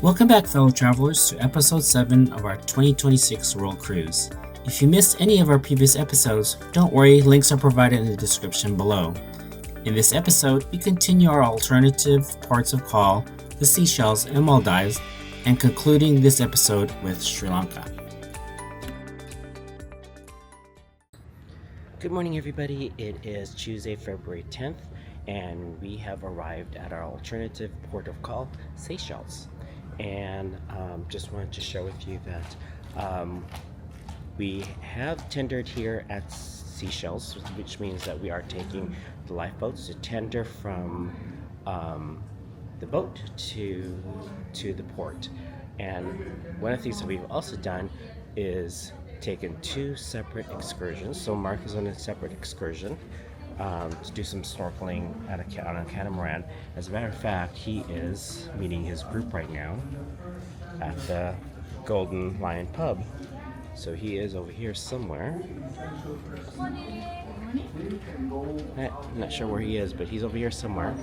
Welcome back, fellow travelers, to episode 7 of our 2026 World Cruise. If you missed any of our previous episodes, don't worry, links are provided in the description below. In this episode, we continue our alternative ports of call, the Seychelles and Maldives, and concluding this episode with Sri Lanka. Good morning, everybody. It is Tuesday, February 10th, and we have arrived at our alternative port of call, Seychelles. And just wanted to share with you that we have tendered here at Seychelles, which means that we are taking the lifeboats to tender from the boat to the port. And one of the things that we've also done is taken 2 separate excursions. So Mark is on a separate excursion to do some snorkeling on a catamaran. As a matter of fact, he is meeting his group right now at the Golden Lion Pub. So he is over here somewhere. I'm not sure where he is, but he's over here somewhere.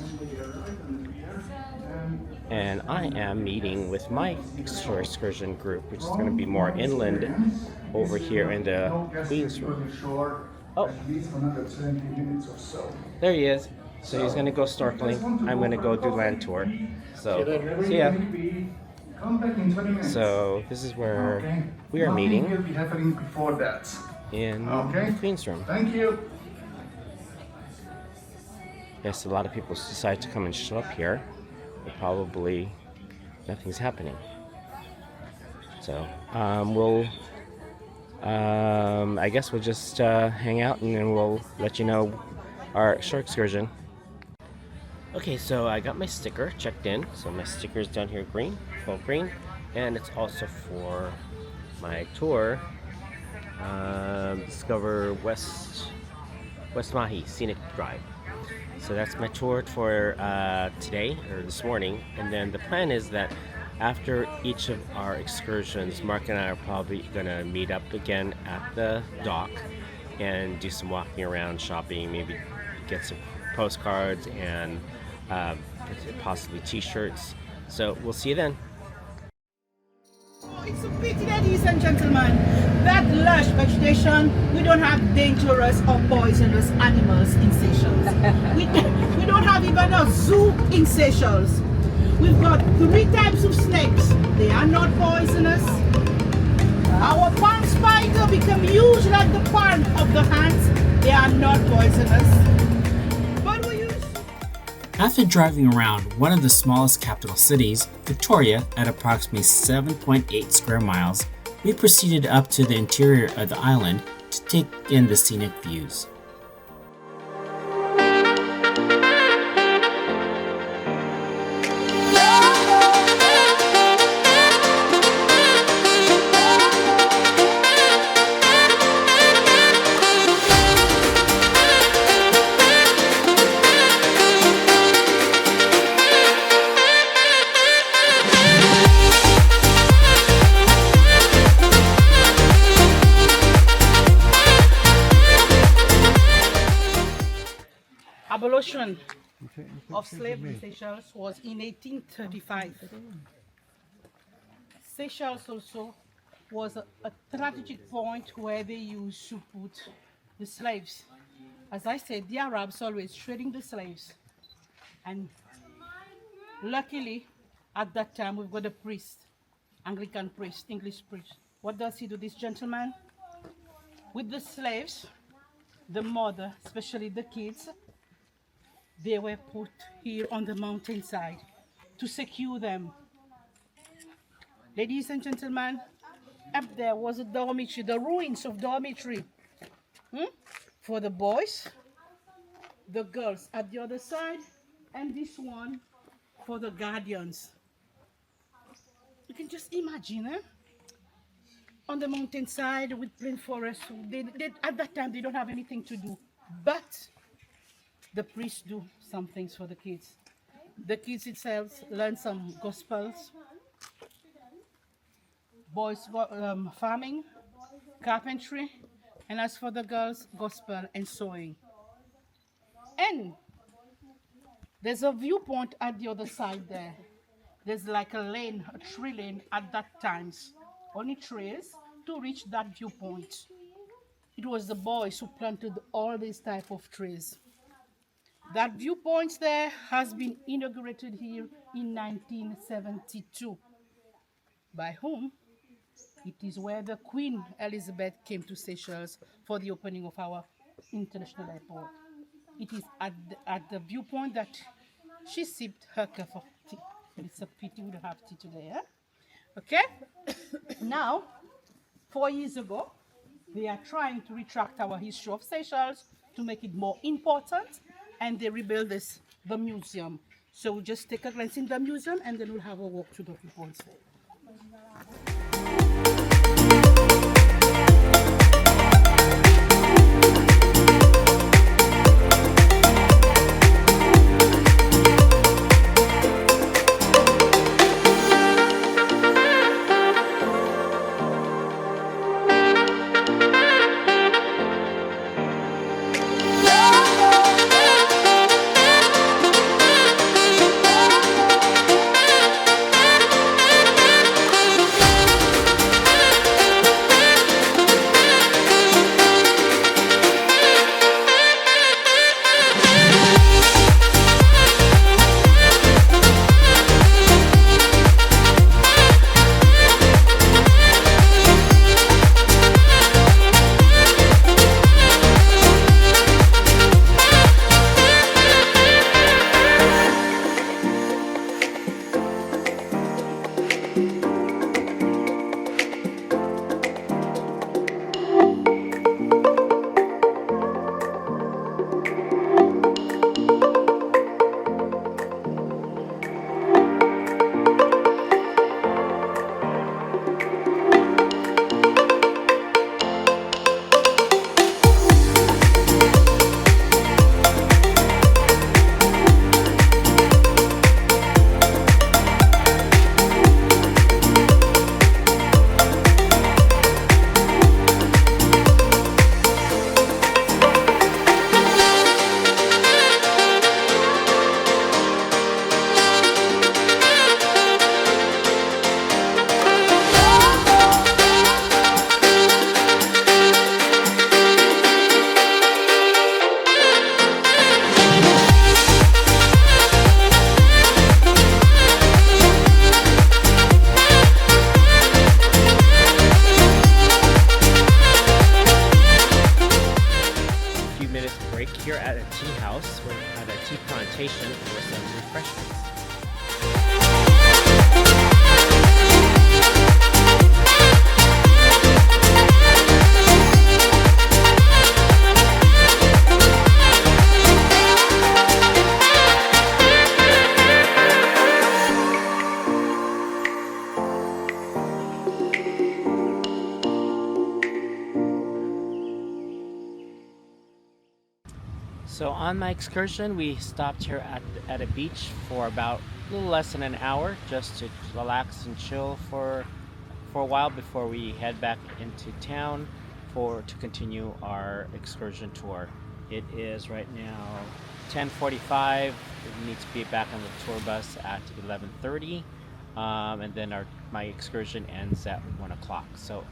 And I am meeting with my excursion group, which is going to be more inland over here in the Queen's Room. Oh, there he is. So he's going to go snorkeling. I'm going to go do land tour. So, see ya. So this is where we are meeting in the Queen's Room. Thank you. Yes, a lot of people decide to come and show up here, but probably nothing's happening. So I guess we'll just hang out and then we'll let you know our short excursion. Okay, so I got my sticker checked in. So my sticker is down here green, full green, and it's also for my tour, Discover West Mahi Scenic Drive. So that's my tour for today, or this morning, and then the plan is that after each of our excursions, Mark and I are probably going to meet up again at the dock and do some walking around, shopping, maybe get some postcards and possibly t-shirts. So we'll see you then. It's a pity, ladies and gentlemen, that lush vegetation, we don't have dangerous or poisonous animals in Seychelles. we don't have even a zoo in Seychelles. We've got 3 types of snakes. They are not poisonous. Our palm spider become huge like the palm of the hands. They are not poisonous. But we use... After driving around one of the smallest capital cities, Victoria, at approximately 7.8 square miles, we proceeded up to the interior of the island to take in the scenic views. Abolition of slavery in Seychelles was in 1835. Seychelles also was a strategic point where they used to put the slaves. As I said, the Arabs always trading the slaves. And luckily, at that time, we've got a priest, Anglican priest, English priest. What does he do, this gentleman? With the slaves, the mother, especially the kids, they were put here on the mountainside to secure them. Ladies and gentlemen, up there was a dormitory, the ruins of dormitory. For the boys, the girls at the other side, and this one for the guardians. You can just imagine, on the mountainside with plain forest. At that time, they don't have anything to do, but the priests do some things for the kids. The kids itself learn some gospels. Boys farming, carpentry, and as for the girls, gospel and sewing. And there's a viewpoint at the other side there. There's like a lane, a tree lane at that times, only trees to reach that viewpoint. It was the boys who planted all these type of trees. That viewpoint there has been inaugurated here in 1972. By whom? It is where the Queen Elizabeth came to Seychelles for the opening of our international airport. It is at the viewpoint that she sipped her cup of tea. And it's a pity we don't have tea today, eh? Okay? Now, 4 years ago, they are trying to retract our history of Seychelles to make it more important, and they rebuild the museum. So we'll just take a glance in the museum, and then we'll have a walk to the viewpoints there. Here at a tea house, we're at a tea plantation for some refreshments. So on my excursion, we stopped here at a beach for about a little less than an hour just to relax and chill for a while before we head back into town to continue our excursion tour. It is right now 10:45. We need to be back on the tour bus at 11:30, and then my excursion ends at 1 o'clock. So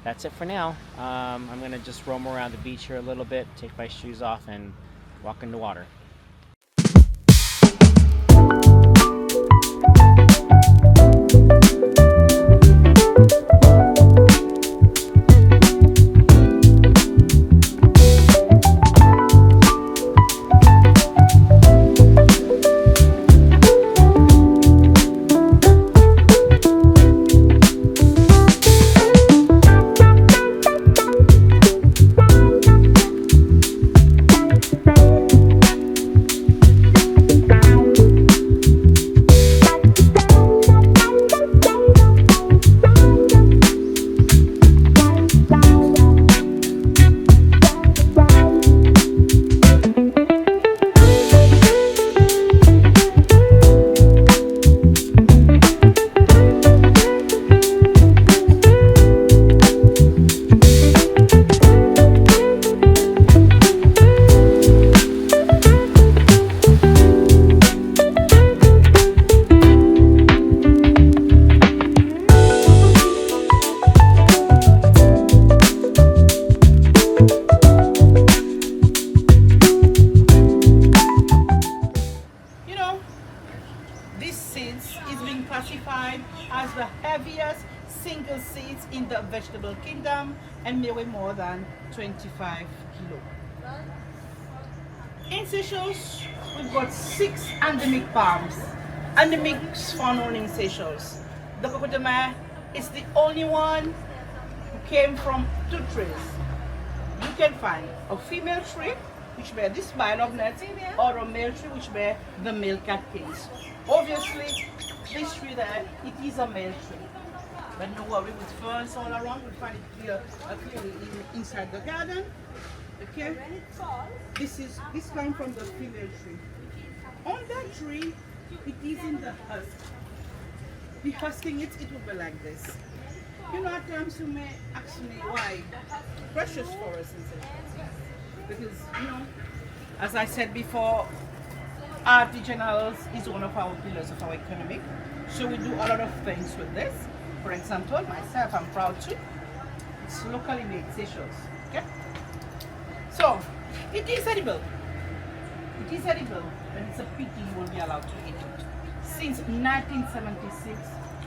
that's it for now. I'm gonna just roam around the beach here a little bit, take my shoes off, and walk in the water. This seeds is being classified as the heaviest single seeds in the vegetable kingdom and may weigh more than 25 kilo. In Seychelles, we've got 6 endemic palms. Endemics found only in Seychelles. The coco de mer is the only one who came from 2 trees. You can find a female tree which bear this vine of nuts or a male tree which bear the male catkins. Obviously, this tree there, it is a male tree. But no worry, with ferns all around, we find it clearly inside the garden. Okay? This comes from the female tree. On that tree, it is in the husk. The husking it will be like this. You know, at times you may ask me why precious for us in Seychelles. Because, you know, as I said before, artisanals is one of our pillars of our economy. So we do a lot of things with this. For example, myself, I'm proud to. It's locally made Seychelles. Okay? So, it is edible. It is edible, and it's a pity you won't be allowed to eat it. Since 1976,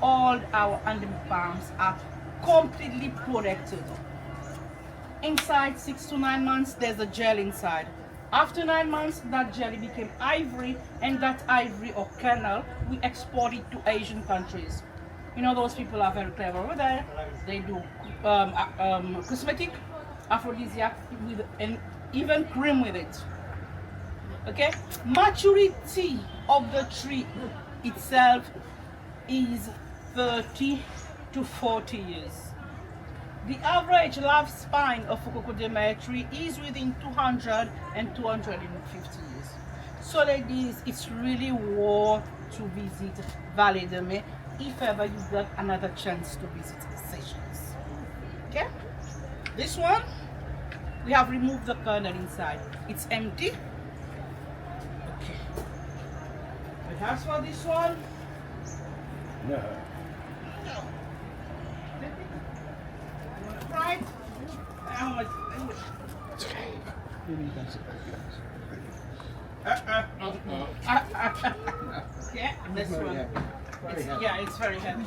all our endemic palms are completely protected. Inside 6 to 9 months, there's a gel inside. After 9 months, that jelly became ivory, and that ivory or kernel, we export it to Asian countries. You know, those people are very clever over there. They do cosmetic, aphrodisiac, and even cream with it. Okay, maturity of the tree itself is 30 to 40 years. The average lifespan of a coco de mer tree is within 200 and 250 years. So ladies, it's really worth to visit Vallée de Mai if ever you got another chance to visit Seychelles. Okay, this one, we have removed the kernel inside. It's empty. Okay. But as for this one, No. right? How much? Yeah, this one. It's very heavy.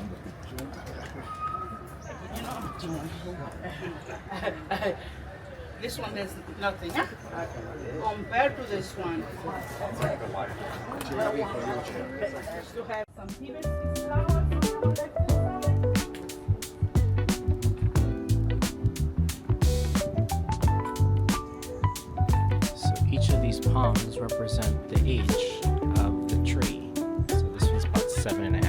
You know, this one there's nothing compared to this one. To have some hibiscus flowers. Each of these palms represent the age of the tree. So this one's about 7.5.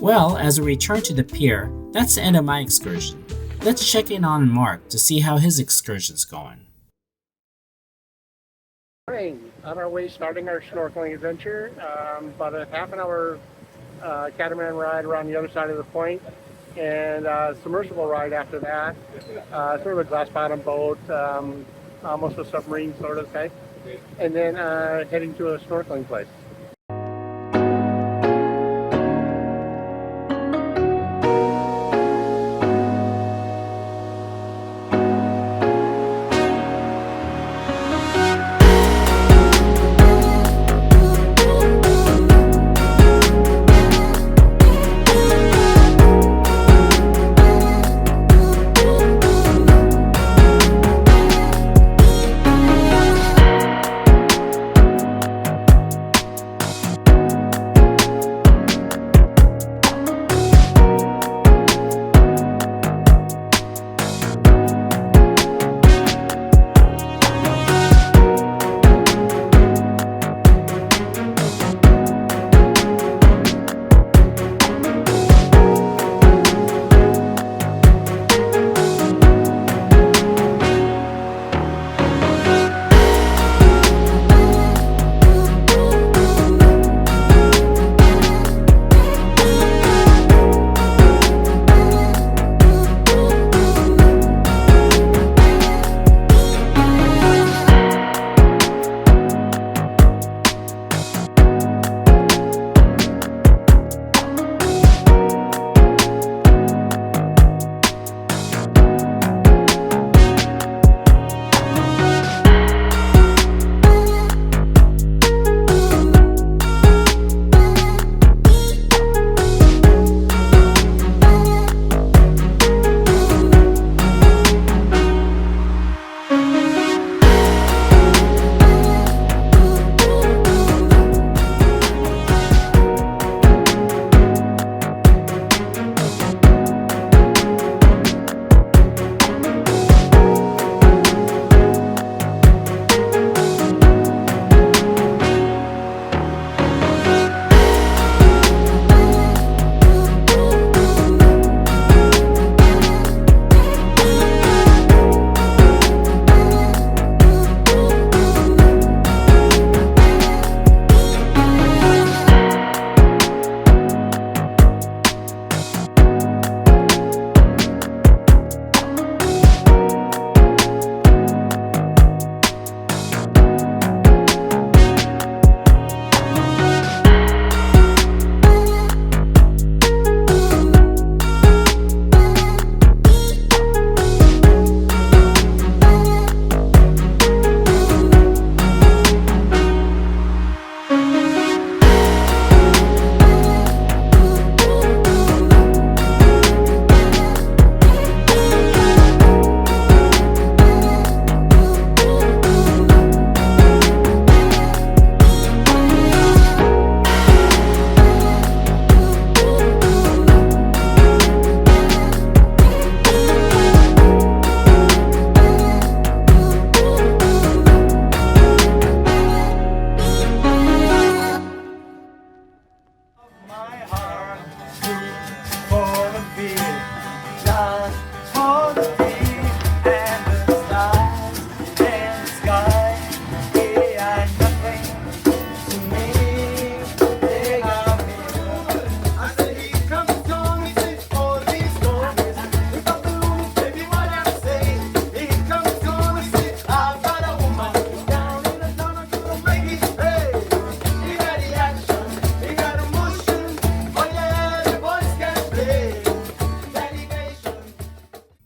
Well, as we return to the pier, that's the end of my excursion. Let's check in on Mark to see how his excursion's going. Morning. On our way, starting our snorkeling adventure. About a half an hour catamaran ride around the other side of the point, and submersible ride after that. Sort of a glass bottom boat, almost a submarine sort of type, and then heading to a snorkeling place.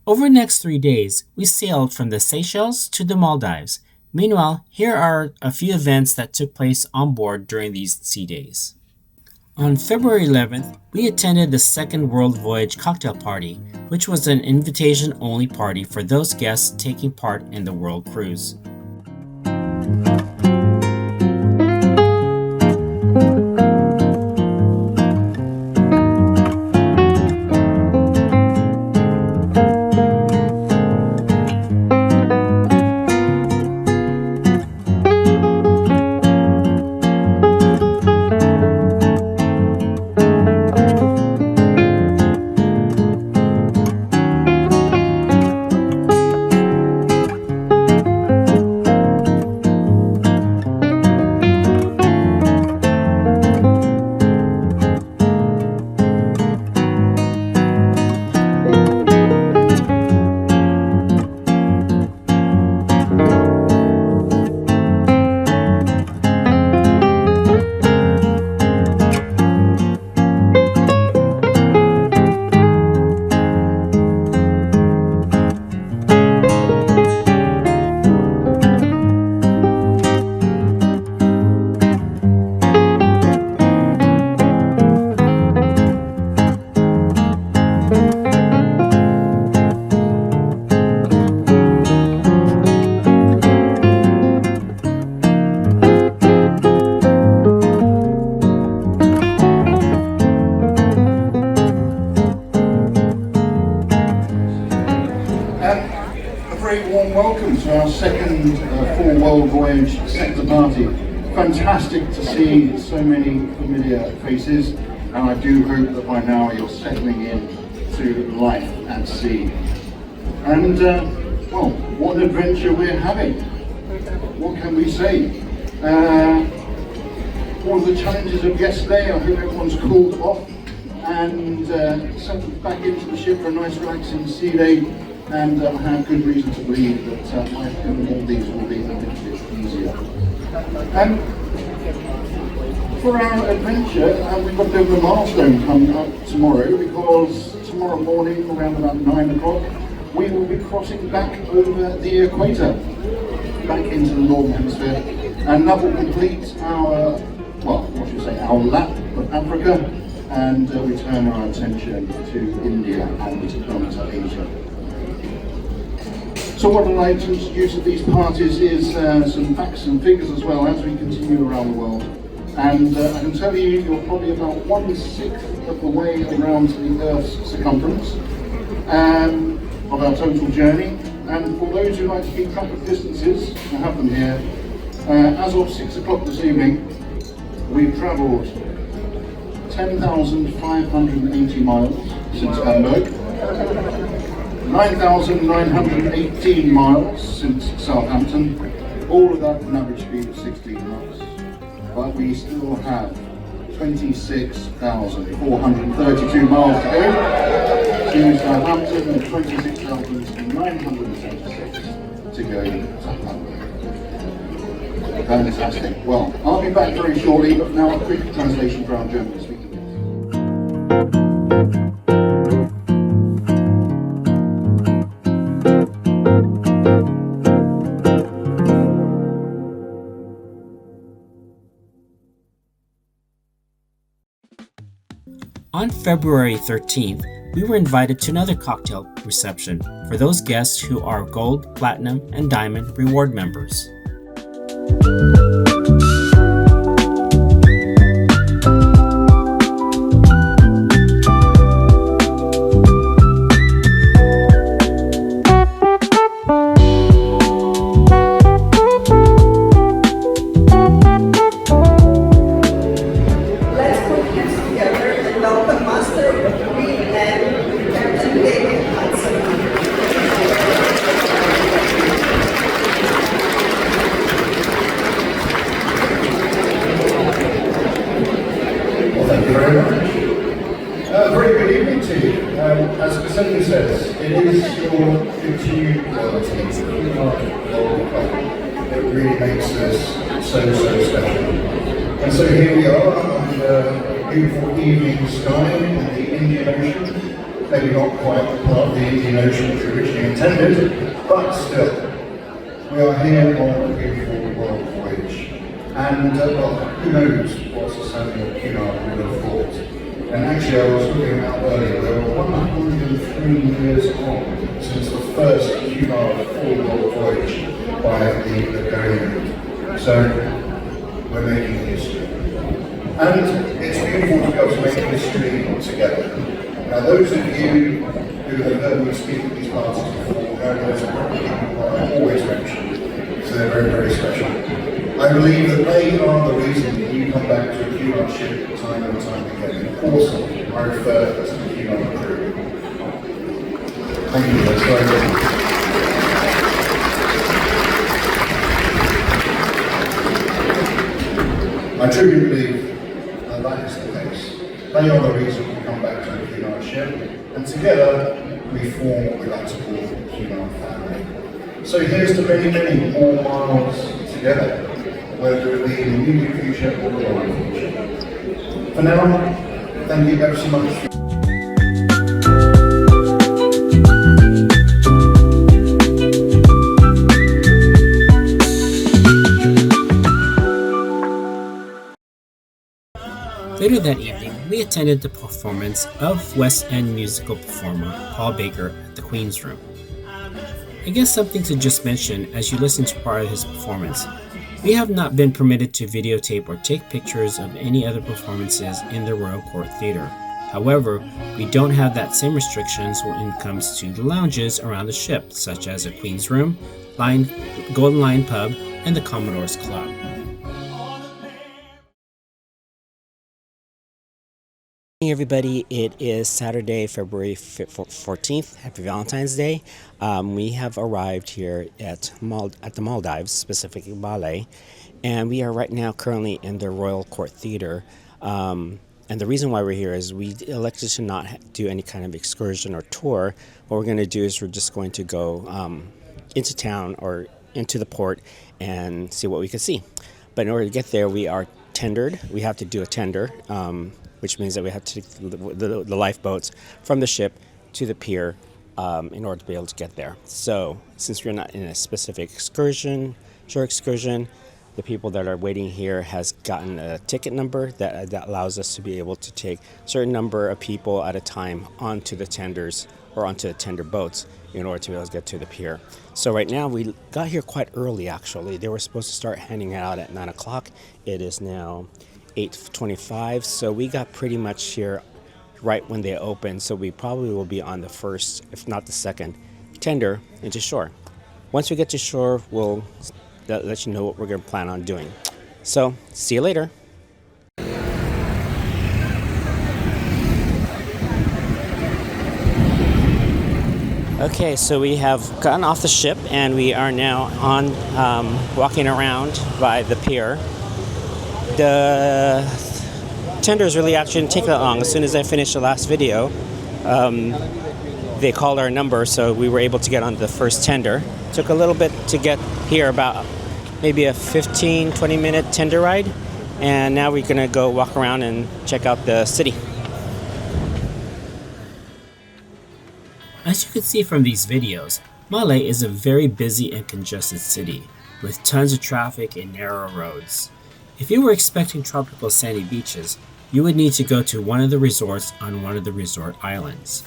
Over the next 3 days, we sailed from the Seychelles to the Maldives. Meanwhile, here are a few events that took place on board during these sea days. On February 11th, we attended the Second World Voyage cocktail party, which was an invitation-only party for those guests taking part in the world cruise. second full world voyage sector party. Fantastic to see so many familiar faces, and I do hope that by now you're settling in to life at sea. And well, what an adventure we're having. What can we say? All the challenges of yesterday, I hope everyone's cooled off and settled back into the ship for a nice relaxing sea day, and I have good reason to believe that life in the Maldives will be a little bit easier. For our adventure, we've got a bit of a milestone coming up tomorrow, because tomorrow morning around about 9 o'clock we will be crossing back over the equator, back into the northern hemisphere, and that will complete our, well, what should I say, our lap of Africa, and return our attention to India and to Asia. So what I'd like to introduce at these parties is some facts and figures as well as we continue around the world. And I can tell you, you're probably about 1/6 of the way around the Earth's circumference of our total journey. And for those who like to keep track of distances, I have them here. As of 6 o'clock this evening, we've travelled 10,580 miles since Hamburg, 9,918 miles since Southampton, all of that at an average speed of 16 knots. But we still have 26,432 miles to go to Southampton and 26,976 to go to Hamburg. Fantastic. Well, I'll be back very shortly, but now a quick translation for our German speaking. On February 13th, we were invited to another cocktail reception for those guests who are Gold, Platinum, and Diamond reward members. As the saying says, it is your continued loyalty to Cunard World Club that really makes us so special. And so here we are under a beautiful evening sky in the Indian Ocean. Maybe not quite part of the Indian Ocean which we originally intended, but still, we are here on a beautiful world voyage. And well, who knows what Samuel Cunard would have thought. And actually, I was looking out earlier, there were 103 years on since the first Cunard full world voyage by the Cunard. So, we're making history. And it's beautiful to be able to make history together. Now, those of you who have heard me speak at these parties before know those are probably people I always mention, so they're very special. I believe that they are the reason that you come back to a Cunard ship time and time again. Of course, I refer to the Cunard crew. Thank you, that's very good. I truly believe that that is the case. They are the reason we come back to the Cunard ship, and together we form what we like to call the Cunard family. So here's to many more miles together, whether it be in the immediate future or the long future. For now, thank you ever so much. Later that evening, we attended the performance of West End musical performer Paul Baker at the Queen's Room. I guess something to just mention as you listen to part of his performance. We have not been permitted to videotape or take pictures of any other performances in the Royal Court Theatre. However, we don't have that same restrictions when it comes to the lounges around the ship, such as a Queen's Room, Golden Lion Pub, and the Commodore's Club. Hey everybody, it is Saturday, February 14th. Happy Valentine's Day. We have arrived here at the Maldives, specifically Bali, and we are right now currently in the Royal Court Theatre. And the reason why we're here is we elected to not do any kind of excursion or tour. What we're going to do is we're just going to go into town or into the port and see what we can see. But in order to get there, we are tendered. We have to do a tender, which means that we have to take the lifeboats from the ship to the pier in order to be able to get there. So since we're not in a specific shore excursion, the people that are waiting here has gotten a ticket number that allows us to be able to take a certain number of people at a time onto the tenders or onto the tender boats in order to be able to get to the pier. So right now we got here quite early actually. They were supposed to start handing out at 9 o'clock. It is now 8:25, so we got pretty much here right when they open. So we probably will be on the first, if not the second, tender into shore. Once we get to shore, we'll let you know what we're going to plan on doing. So, see you later. Okay, so we have gotten off the ship and we are now on walking around by the pier. The tenders really actually didn't take that long. As soon as I finished the last video, they called our number, so we were able to get on the first tender. Took a little bit to get here, about maybe a 15-20 minute tender ride, and now we're gonna go walk around and check out the city. As you can see from these videos, Malé is a very busy and congested city with tons of traffic and narrow roads. If you were expecting tropical sandy beaches, you would need to go to one of the resorts on one of the resort islands.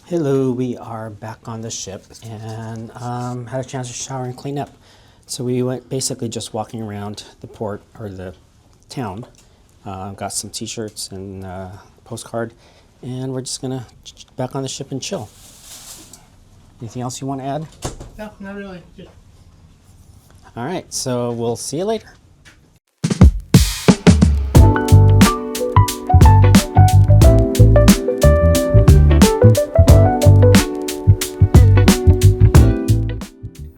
Hello, we are back on the ship and had a chance to shower and clean up. So we went basically just walking around the port or the town, got some t-shirts and postcard, and we're just gonna back on the ship and chill. Anything else you want to add? No, not really. Just All right, so we'll see you later.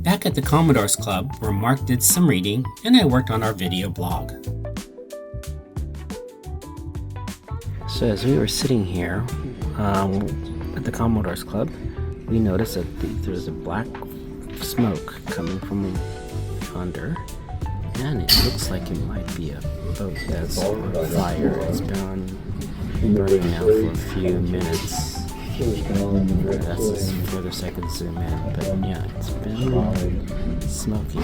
Back at the Commodore's Club, where Mark did some reading and I worked on our video blog. So as we were sitting here at the Commodore's Club, we noticed that there's a black smoke coming from yonder, and it looks like it might be a boat that's on fire. It's been burning now for a few minutes. That's as furthest I can zoom in, but yeah, it's been smoky. I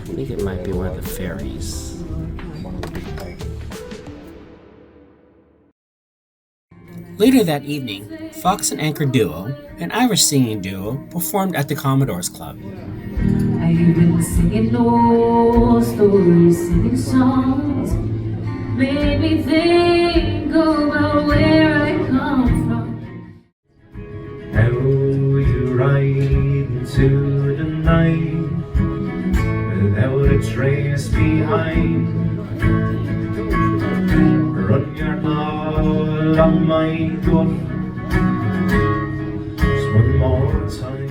think it might be one of the ferries. Later that evening, Fox and Anchor Duo, an Irish singing duo, performed at the Commodores Club. I've been singing old stories, singing songs, made me think about where I come from. How you ride into the night without a trace behind. Run your all on my gut just one more time.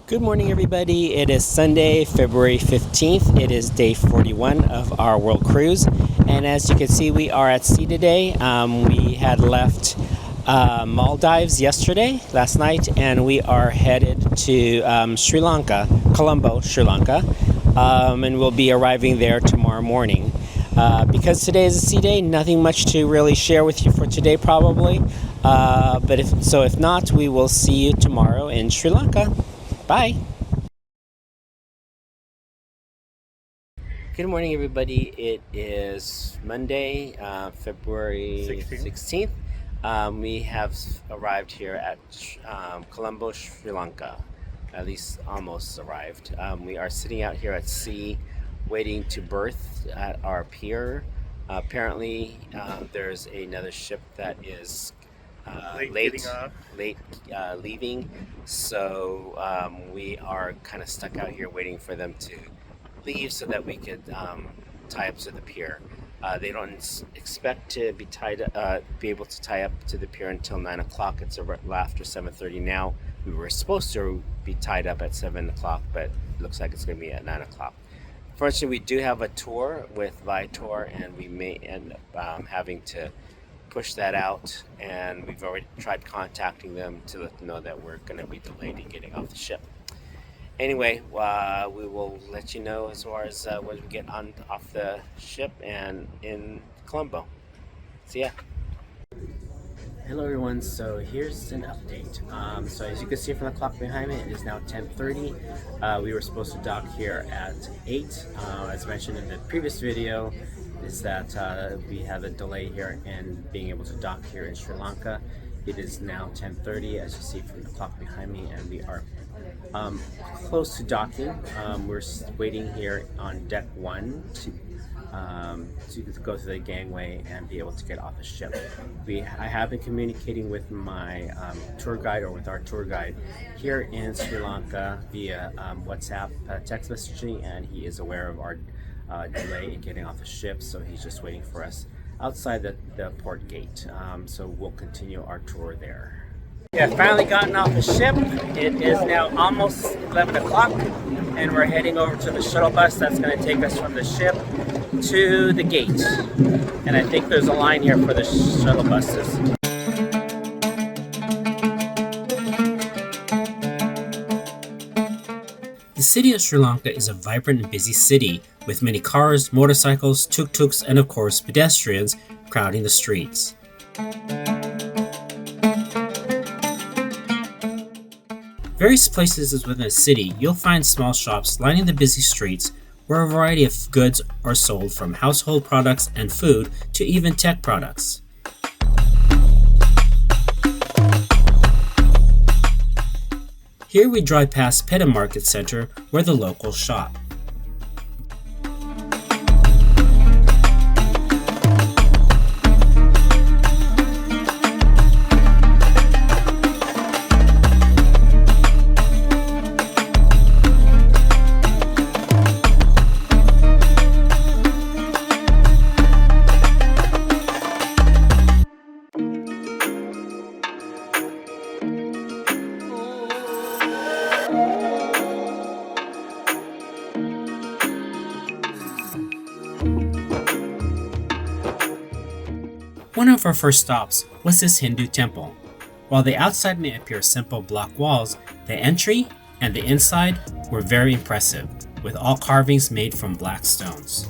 Good morning, everybody. It is Sunday, February 15th. It is day 41 of our world cruise. And as you can see, we are at sea today. We had left Maldives last night, and we are headed to Sri Lanka, Colombo, Sri Lanka. And we'll be arriving there tomorrow morning. Because today is a sea day, nothing much to really share with you for today probably. But if not, we will see you tomorrow in Sri Lanka. Bye. Good morning, everybody. It is Monday, February 16th. We have arrived here at Colombo, Sri Lanka. At least almost arrived. We are sitting out here at sea waiting to berth at our pier. Apparently, there's another ship that is late leaving, so we are kind of stuck out here waiting for them to leave so that we could tie up to the pier. They don't expect to be able to tie up to the pier until 9 o'clock. It's after 7:30 now. We were supposed to be tied up at 7 o'clock, but it looks like it's going to be at 9 o'clock. Fortunately, we do have a tour with Viator, and we may end up having to push that out, and we've already tried contacting them to let them know that we're going to be delayed in getting off the ship. Anyway, we will let you know as far as when we get off the ship and in Colombo. See ya. Hello everyone, so here's an update. So as you can see from the clock behind me, it is now 10:30. We were supposed to dock here at 8. As mentioned in the previous video, is that we had a delay here in being able to dock here in Sri Lanka. It is now 10:30, as you see from the clock behind me, and we are close to docking. We're waiting here on deck 1 to go through the gangway and be able to get off the ship. I have been communicating with my tour guide, or with our tour guide here in Sri Lanka via WhatsApp text messaging, and he is aware of our delay in getting off the ship, so he's just waiting for us outside the port gate. So we'll continue our tour there. Yeah, finally gotten off the ship. It is now almost 11 o'clock, and we're heading over to the shuttle bus that's going to take us from the ship to the gate. And I think there's a line here for the shuttle buses. The city of Sri Lanka is a vibrant and busy city with many cars, motorcycles, tuk-tuks, and of course pedestrians crowding the streets. Various places within the city, you'll find small shops lining the busy streets where a variety of goods are sold, from household products and food to even tech products. Here we drive past Peta Market Center, where the locals shop. One of our first stops was this Hindu temple. While the outside may appear simple block walls, the entry and the inside were very impressive, with all carvings made from black stones.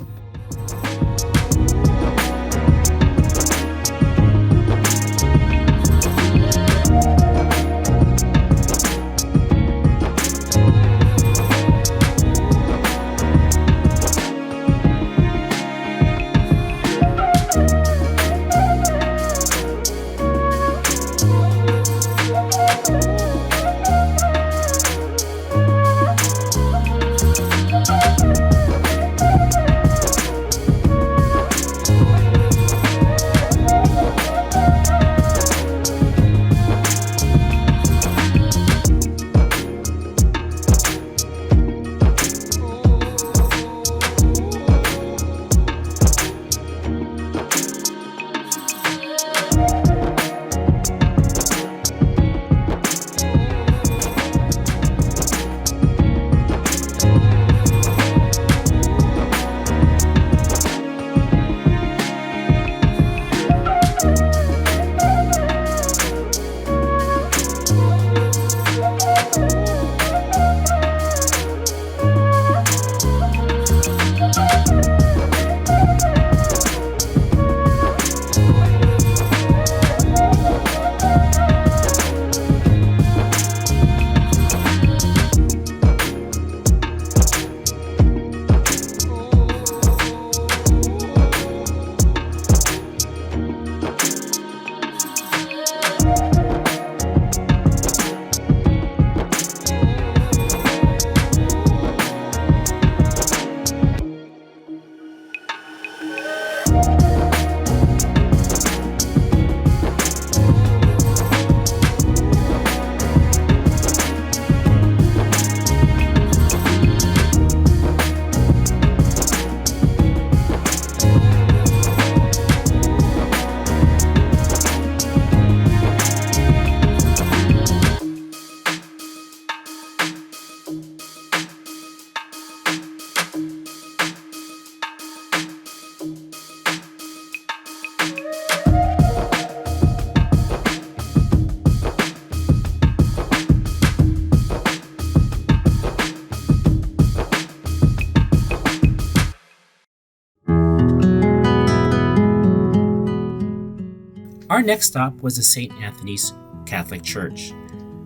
Our next stop was the St. Anthony's Catholic Church.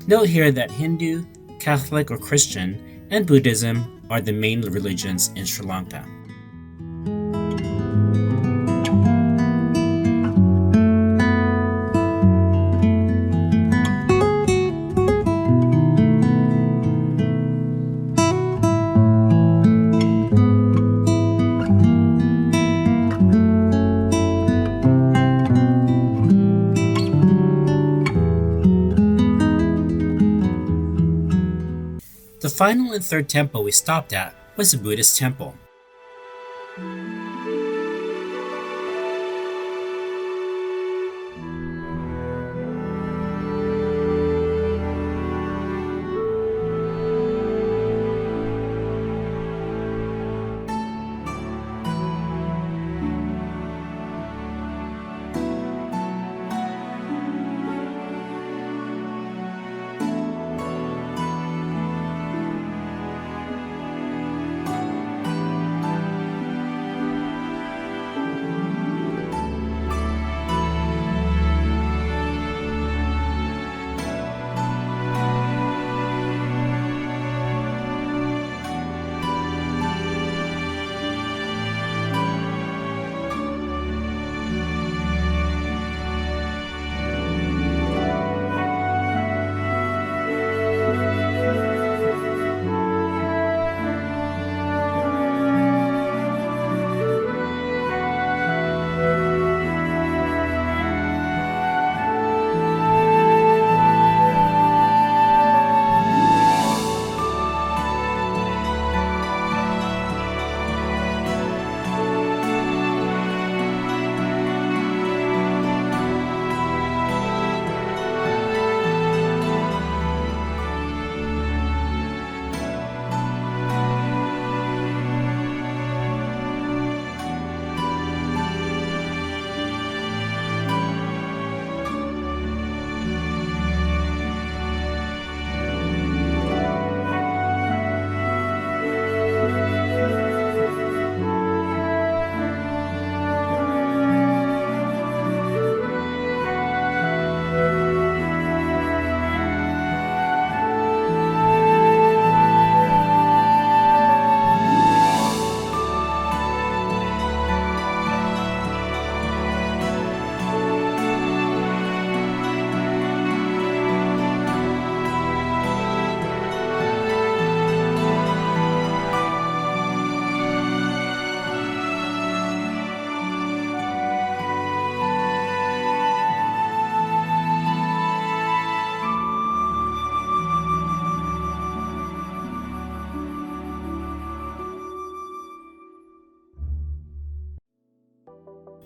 Note here that Hindu, Catholic or Christian, and Buddhism are the main religions in Sri Lanka. The final and third temple we stopped at was a Buddhist temple.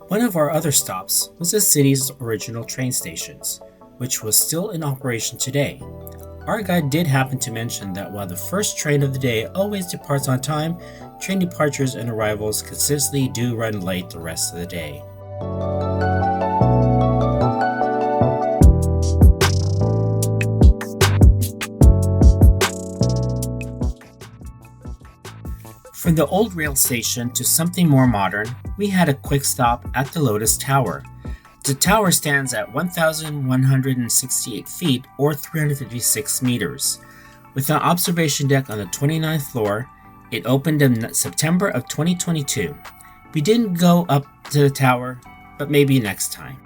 One of our other stops was the city's original train stations, which was still in operation today. Our guide did happen to mention that while the first train of the day always departs on time, train departures and arrivals consistently do run late the rest of the day. From the old rail station to something more modern, we had a quick stop at the Lotus Tower. The tower stands at 1,168 feet or 356 meters. With an observation deck on the 29th floor, it opened in September of 2022. We didn't go up to the tower, but maybe next time.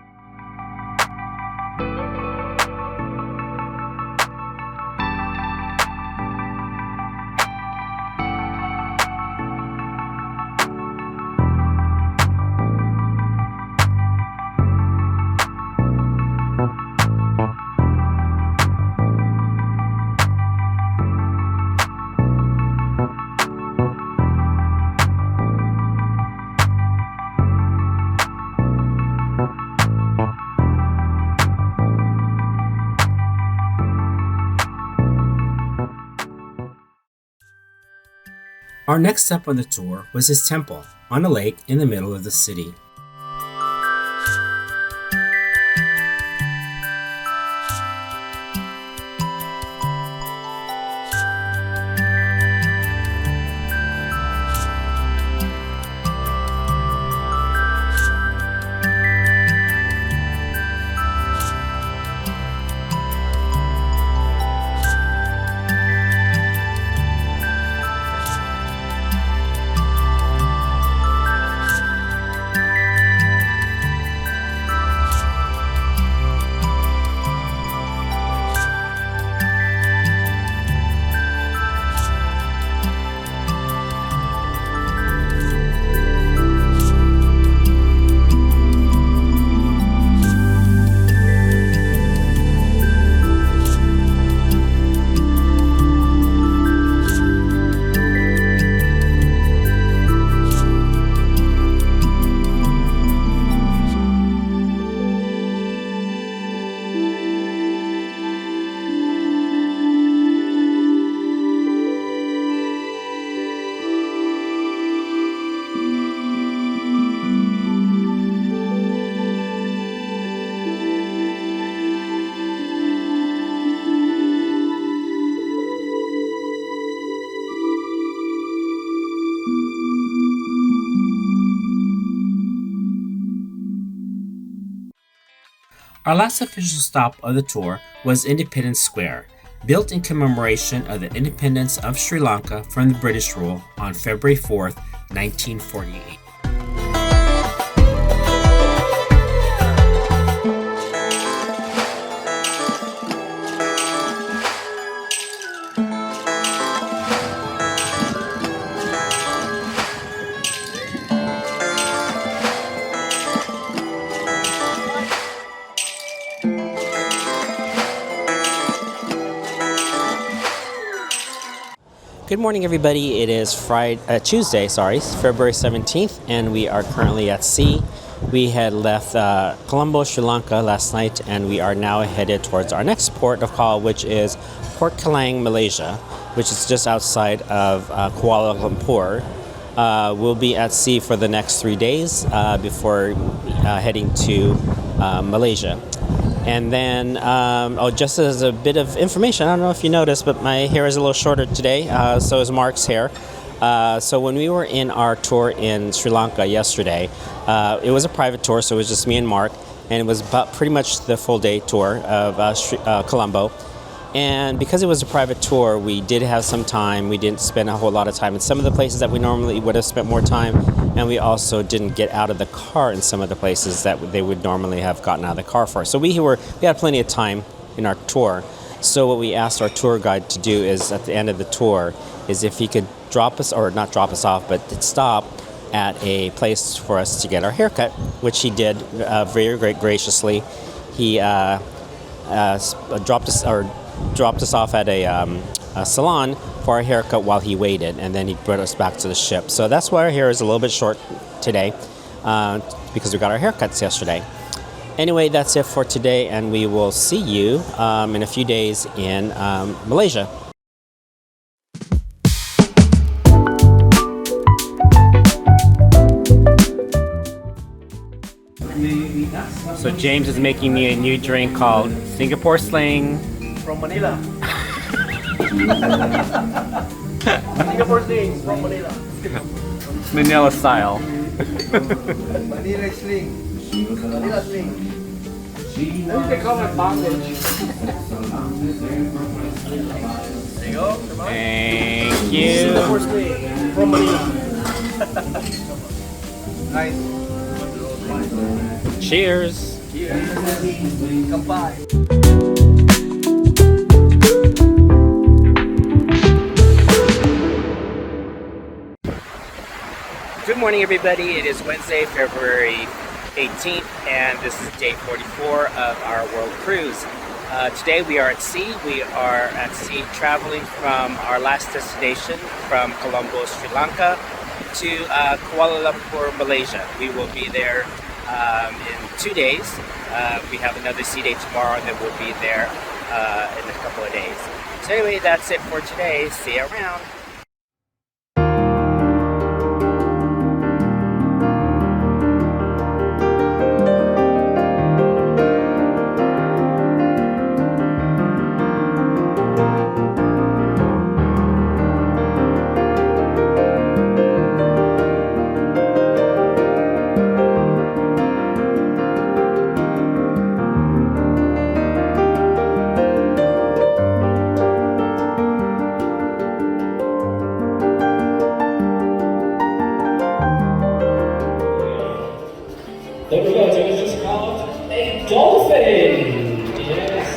Our next stop on the tour was his temple on a lake in the middle of the city. Our last official stop of the tour was Independence Square, built in commemoration of the independence of Sri Lanka from the British rule on February 4th, 1948. Good morning, everybody. It is Tuesday, February 17th, and we are currently at sea. We had left Colombo, Sri Lanka last night, and we are now headed towards our next port of call, which is Port Kelang, Malaysia, which is just outside of Kuala Lumpur. We'll be at sea for the next 3 days before heading to Malaysia. And then, just as a bit of information, I don't know if you noticed, but my hair is a little shorter today, so is Mark's hair. So when we were in our tour in Sri Lanka yesterday, it was a private tour, so it was just me and Mark, and it was about pretty much the full day tour of Colombo. And because it was a private tour, we did have some time. We didn't spend a whole lot of time in some of the places that we normally would have spent more time, and we also didn't get out of the car in some of the places that they would normally have gotten out of the car for. So we had plenty of time in our tour. So what we asked our tour guide to do is, at the end of the tour, is if he could drop us, or not drop us off, but stop at a place for us to get our haircut, which he did very graciously. He dropped us off at a salon for our haircut while he waited, and then he brought us back to the ship. So that's why our hair is a little bit short today, because we got our haircuts yesterday. Anyway, that's it for today, and we will see you in a few days in Malaysia. So James is making me a new drink called Singapore Sling From Manila. Singapore Sling from Manila. Manila style. Manila Sling. Manila Sling. They call it bondage. There you go. Thank you. Singapore Sling from Manila. Nice. Cheers. Kampai. Good morning, everybody. It is Wednesday, February 18th, and this is day 44 of our world cruise. Today we are at sea. We are at sea traveling from our last destination from Colombo, Sri Lanka to Kuala Lumpur, Malaysia. We will be there in 2 days. We have another sea day tomorrow, and then we'll be there in a couple of days. So anyway, that's it for today. See you around. There we go, so it's just called a dolphin! Yes,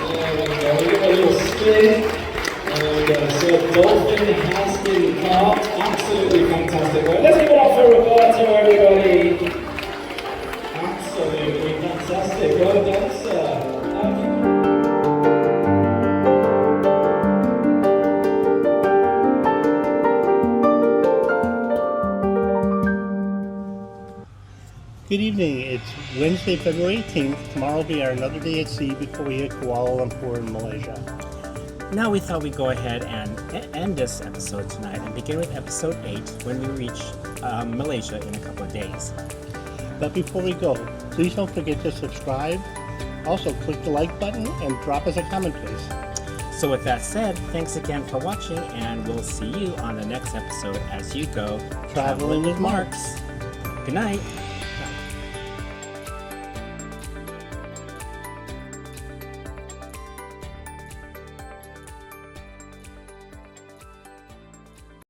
there we go, we got a little spin. There we go, so a dolphin has been caught. Absolutely fantastic work. Let's give it up for Roberto, everybody! Absolutely fantastic, well done, sir. Good evening. It's Wednesday, February 18th. Tomorrow will be our another day at sea before we hit Kuala Lumpur in Malaysia. Now we thought we'd go ahead and end this episode tonight and begin with episode 8 when we reach Malaysia in a couple of days. But before we go, please don't forget to subscribe. Also, click the like button and drop us a comment, please. So with that said, thanks again for watching, and we'll see you on the next episode as you go Traveling with Marks. Good night.